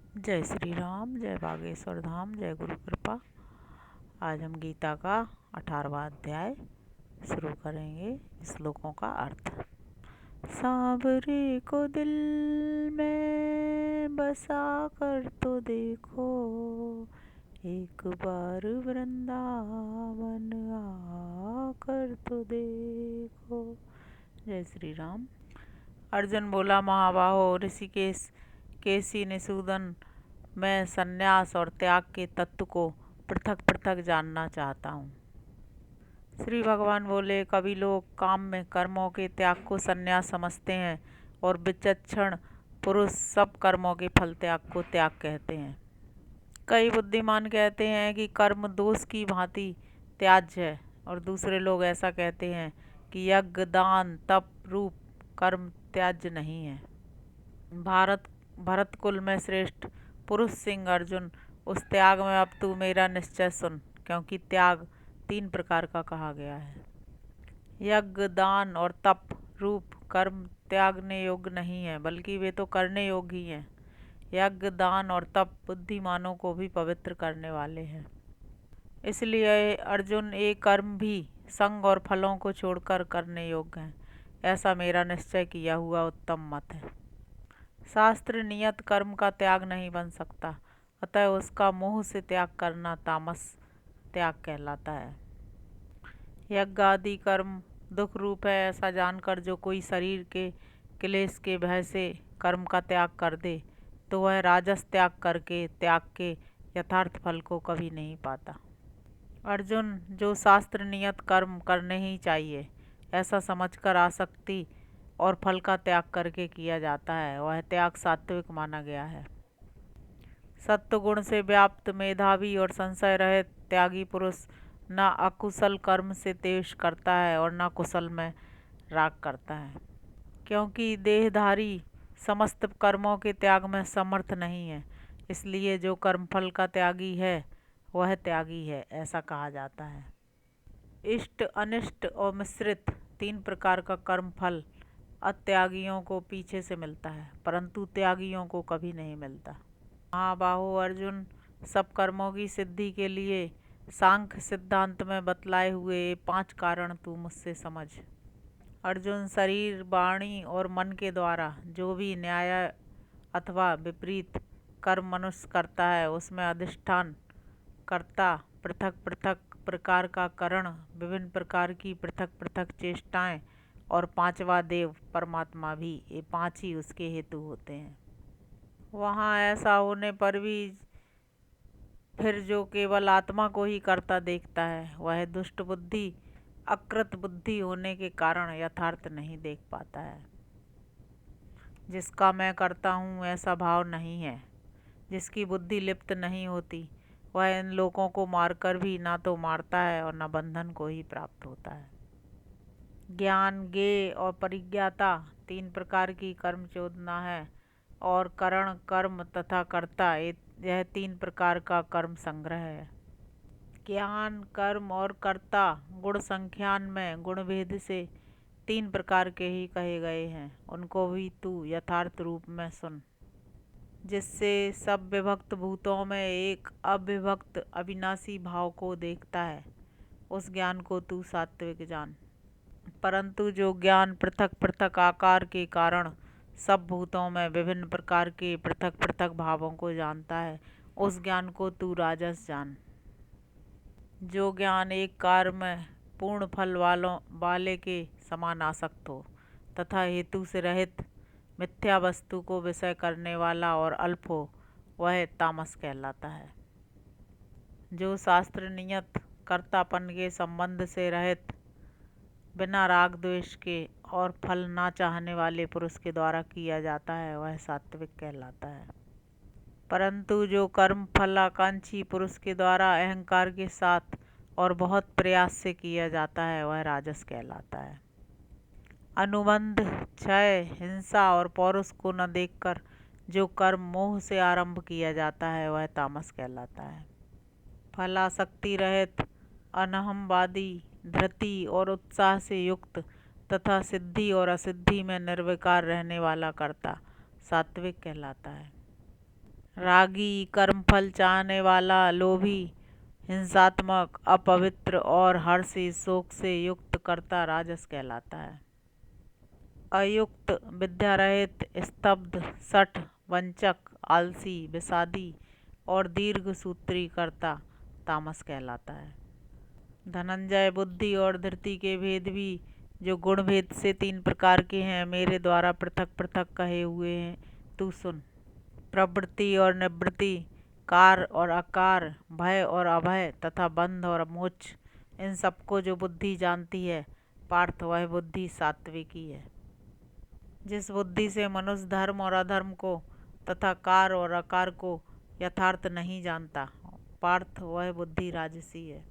जय श्री राम, जय बागेश्वर धाम, जय गुरु कृपा। आज हम गीता का 18वां अध्याय शुरू करेंगे। श्लोकों का अर्थ। सांवरे को दिल में बसा कर तो देखो, एक बार वृंदावन आकर तो देखो। जय श्री राम। अर्जुन बोला, महाबाहो ऋषिकेश केसी निषूदन, मैं संन्यास और त्याग के तत्व को पृथक पृथक जानना चाहता हूँ। श्री भगवान बोले, कभी लोग काम में कर्मों के त्याग को संन्यास समझते हैं और विचक्षण पुरुष सब कर्मों के फल त्याग को त्याग कहते हैं। कई बुद्धिमान कहते हैं कि कर्म दोष की भांति त्याज्य है, और दूसरे लोग ऐसा कहते हैं कि यज्ञ दान तप रूप कर्म त्याज्य नहीं है। भरत कुल में श्रेष्ठ पुरुष सिंह अर्जुन, उस त्याग में अब तू मेरा निश्चय सुन, क्योंकि त्याग 3 प्रकार का कहा गया है। यज्ञ दान और तप रूप कर्म त्यागने योग्य नहीं है, बल्कि वे तो करने योग्य ही हैं। यज्ञ दान और तप बुद्धिमानों को भी पवित्र करने वाले हैं। इसलिए अर्जुन, ये कर्म भी संग और फलों को छोड़कर करने योग्य हैं। ऐसा मेरा निश्चय किया हुआ उत्तम मत है। शास्त्र नियत कर्म का त्याग नहीं बन सकता, अतः उसका मोह से त्याग करना तामस त्याग कहलाता है। यज्ञ आदि कर्म दुख रूप है, ऐसा जानकर जो कोई शरीर के क्लेश के भय से कर्म का त्याग कर दे, तो वह राजस त्याग करके त्याग के यथार्थ फल को कभी नहीं पाता। अर्जुन, जो शास्त्र नियत कर्म करने ही चाहिए ऐसा समझकर आसक्ति और फल का त्याग करके किया जाता है, वह त्याग सात्विक माना गया है। सत्व गुण से व्याप्त मेधावी और संशय रहित त्यागी पुरुष न अकुशल कर्म से द्वेष करता है और न कुशल में राग करता है, क्योंकि देहधारी समस्त कर्मों के त्याग में समर्थ नहीं है। इसलिए जो कर्मफल का त्यागी है वह त्यागी है, ऐसा कहा जाता है। इष्ट अनिष्ट और मिश्रित 3 प्रकार का कर्म फल अत्यागियों को पीछे से मिलता है, परंतु त्यागियों को कभी नहीं मिलता। महाबाहो अर्जुन, सब कर्मों की सिद्धि के लिए सांख्य सिद्धांत में बतलाए हुए 5 कारण तू मुझसे समझ। अर्जुन, शरीर वाणी और मन के द्वारा जो भी न्याय अथवा विपरीत कर्म मनुष्य करता है, उसमें अधिष्ठान कर्ता पृथक पृथक प्रकार का करण, विभिन्न प्रकार की पृथक पृथक चेष्टाएं और 5वां देव परमात्मा भी, ये 5 ही उसके हेतु होते हैं। वहाँ ऐसा होने पर भी फिर जो केवल आत्मा को ही करता देखता है, वह दुष्ट बुद्धि अकृत बुद्धि होने के कारण यथार्थ नहीं देख पाता है। जिसका मैं करता हूँ ऐसा भाव नहीं है, जिसकी बुद्धि लिप्त नहीं होती, वह इन लोगों को मारकर भी ना तो मारता है और न बंधन को ही प्राप्त होता है। ज्ञान ज्ञेय और परिज्ञाता 3 प्रकार की कर्म चोदना है, और करण कर्म तथा कर्ता यह 3 प्रकार का कर्म संग्रह है। ज्ञान कर्म और कर्ता गुण संख्यान में गुण भेद से 3 प्रकार के ही कहे गए हैं, उनको भी तू यथार्थ रूप में सुन। जिससे सब विभक्त भूतों में एक अविभक्त अविनाशी भाव को देखता है, उस ज्ञान को तू सात्विक जान। परंतु जो ज्ञान पृथक पृथक आकार के कारण सब भूतों में विभिन्न प्रकार के पृथक पृथक भावों को जानता है, उस ज्ञान को तू राजस जान। जो ज्ञान एक कार्य में पूर्ण फल वाले के समान आसक्त हो तथा हेतु से रहित मिथ्या वस्तु को विषय करने वाला और अल्प हो, वह तामस कहलाता है। जो शास्त्र नियत कर्तापन के संबंध से रहित बिना राग द्वेष के और फल ना चाहने वाले पुरुष के द्वारा किया जाता है, वह सात्विक कहलाता है। परंतु जो कर्म फलाकांक्षी पुरुष के द्वारा अहंकार के साथ और बहुत प्रयास से किया जाता है, वह राजस कहलाता है। अनुबंध क्षय हिंसा और पौरुष को न देखकर जो कर्म मोह से आरंभ किया जाता है, वह तामस कहलाता है। फलासक्ति रहित अनहमवादी धृति और उत्साह से युक्त तथा सिद्धि और असिद्धि में निर्विकार रहने वाला कर्ता सात्विक कहलाता है। रागी, कर्मफल चाहने वाला, लोभी, हिंसात्मक, अपवित्र और हर से शोक से युक्त कर्ता राजस कहलाता है। अयुक्त, विद्या रहित, स्तब्ध, शठ, वंचक, आलसी, विषादी और दीर्घ सूत्री कर्ता तामस कहलाता है। धनंजय, बुद्धि और धृति के भेद भी जो गुण भेद से 3 प्रकार के हैं, मेरे द्वारा पृथक पृथक कहे हुए हैं, तू सुन। प्रवृत्ति और निवृत्ति, कार और आकार, भय और अभय तथा बंध और मोक्ष, इन सबको जो बुद्धि जानती है पार्थ, वह बुद्धि सात्विकी है। जिस बुद्धि से मनुष्य धर्म और अधर्म को तथा कार और आकार को यथार्थ नहीं जानता पार्थ, वह बुद्धि राजसी है।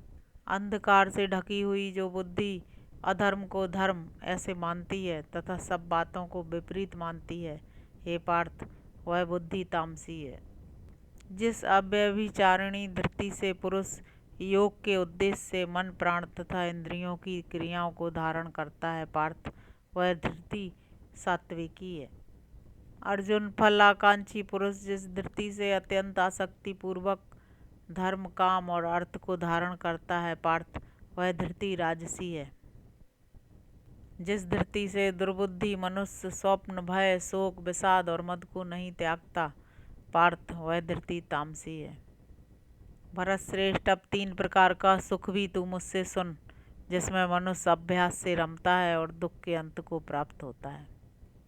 अंधकार से ढकी हुई जो बुद्धि अधर्म को धर्म ऐसे मानती है तथा सब बातों को विपरीत मानती है, हे पार्थ, वह बुद्धि तामसी है। जिस अव्यभिचारिणी धृति से पुरुष योग के उद्देश्य से मन, प्राण तथा इंद्रियों की क्रियाओं को धारण करता है पार्थ, वह धृति सात्विकी है। अर्जुन, फल आकांक्षी पुरुष जिस धृति से अत्यंत आसक्ति पूर्वक धर्म, काम और अर्थ को धारण करता है पार्थ, वह धृति राजसी है। जिस धृति से दुर्बुद्धि मनुष्य स्वप्न, भय, शोक, विषाद और मद को नहीं त्यागता पार्थ, वह धृति तामसी है। भरत श्रेष्ठ, अब 3 प्रकार का सुख भी तू मुझसे सुन, जिसमें मनुष्य अभ्यास से रमता है और दुख के अंत को प्राप्त होता है।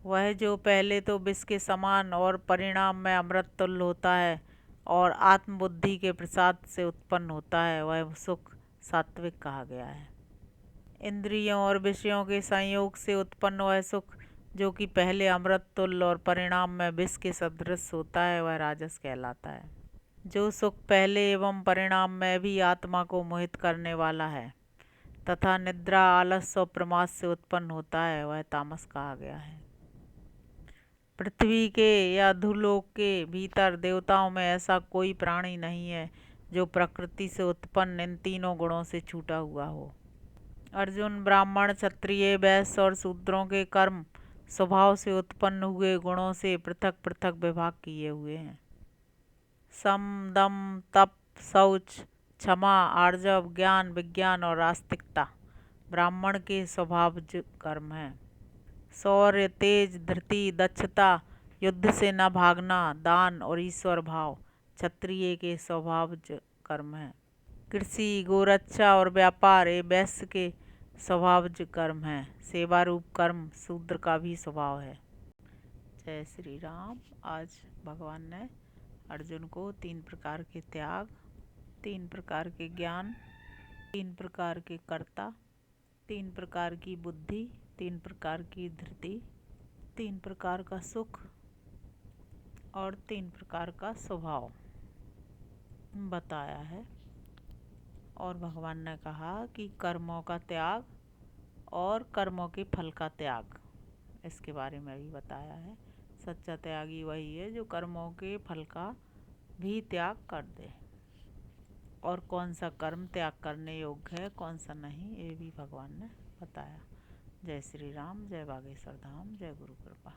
वह जो पहले तो विष के समान और परिणाम में अमृत तुल्य होता है और आत्मबुद्धि के प्रसाद से उत्पन्न होता है, वह सुख सात्विक कहा गया है। इंद्रियों और विषयों के संयोग से उत्पन्न वह सुख जो कि पहले अमृत तुल्य और परिणाम में विष के सदृश होता है, वह राजस कहलाता है। जो सुख पहले एवं परिणाम में भी आत्मा को मोहित करने वाला है तथा निद्रा, आलस्य और प्रमाद से उत्पन्न होता है, वह तामस कहा गया है। पृथ्वी के या धूलोक के भीतर देवताओं में ऐसा कोई प्राणी नहीं है जो प्रकृति से उत्पन्न इन तीनों गुणों से छूटा हुआ हो। अर्जुन, ब्राह्मण, क्षत्रिय, वैश्य और शूद्रों के कर्म स्वभाव से उत्पन्न हुए गुणों से पृथक पृथक विभाग किए हुए हैं। सम, दम, तप, शौच, क्षमा, आर्जव, ज्ञान, विज्ञान और आस्तिकता ब्राह्मण के स्वभावज कर्म हैं। शौर्य, तेज, धृति, दक्षता, युद्ध से न भागना, दान और ईश्वर भाव क्षत्रिय के स्वभावज कर्म हैं। कृषि, गोरक्षा और व्यापार ये वैश्य के स्वभावज कर्म हैं। सेवा रूप कर्म शूद्र का भी स्वभाव है। जय श्री राम। आज भगवान ने अर्जुन को 3 प्रकार के त्याग, 3 प्रकार के ज्ञान, 3 प्रकार के कर्ता, 3 प्रकार की बुद्धि, 3 प्रकार की धृति, 3 प्रकार का सुख और 3 प्रकार का स्वभाव बताया है। और भगवान ने कहा कि कर्मों का त्याग और कर्मों के फल का त्याग, इसके बारे में भी बताया है। सच्चा त्यागी वही है जो कर्मों के फल का भी त्याग कर दे, और कौन सा कर्म त्याग करने योग्य है, कौन सा नहीं, ये भी भगवान ने बताया। जय श्री राम। जय बागेश्वर धाम। जय गुरु कृपा।